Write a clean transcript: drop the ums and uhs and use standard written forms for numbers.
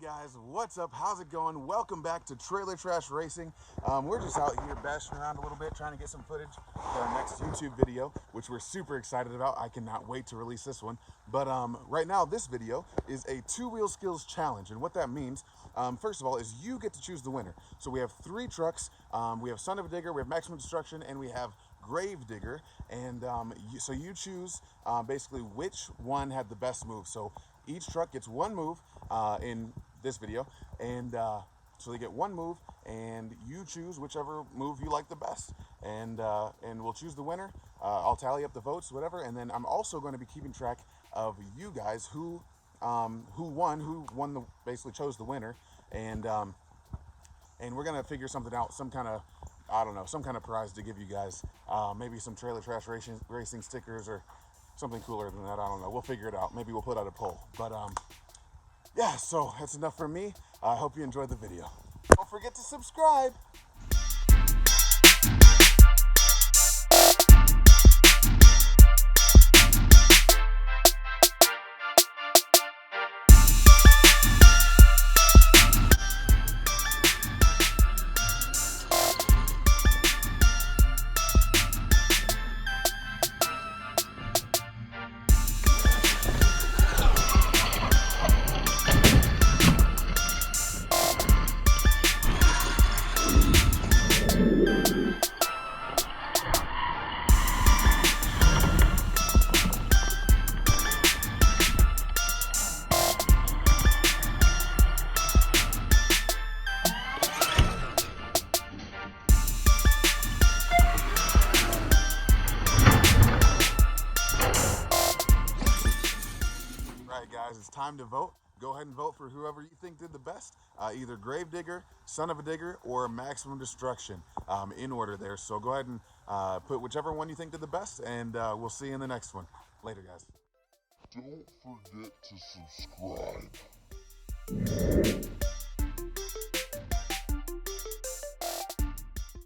guys, what's up? How's it going? Welcome back to Trailer Trash Racing. We're just out here bashing around a little bit, trying to get some footage for our next YouTube video, which we're super excited about. I cannot wait to release this one. But right now, this video is a two-wheel skills challenge, and what that means, first of all, is you get to choose the winner. So we have 3 trucks. We have Son of a Digger, we have Maximum Destruction, and we have Grave Digger. And so you choose basically which one had the best move. So each truck gets 1 move in this video, and so they get 1 move, and you choose whichever move you like the best, and we'll choose the winner. I'll tally up the votes, whatever, and then I'm also going to be keeping track of you guys who basically chose the winner, and we're gonna figure something out, some kind of prize to give you guys, maybe some Trailer Trash Racing stickers or something cooler than that. I don't know. We'll figure it out. Maybe we'll put out a poll. But yeah, so that's enough from me. I hope you enjoyed the video. Don't forget to subscribe. Guys, it's time to vote. Go ahead and vote for whoever you think did the best, either Grave Digger, Son of a Digger, or Maximum Destruction, in order there. So go ahead and put whichever one you think did the best, and we'll see you in the next one. Later, guys. Don't forget to subscribe.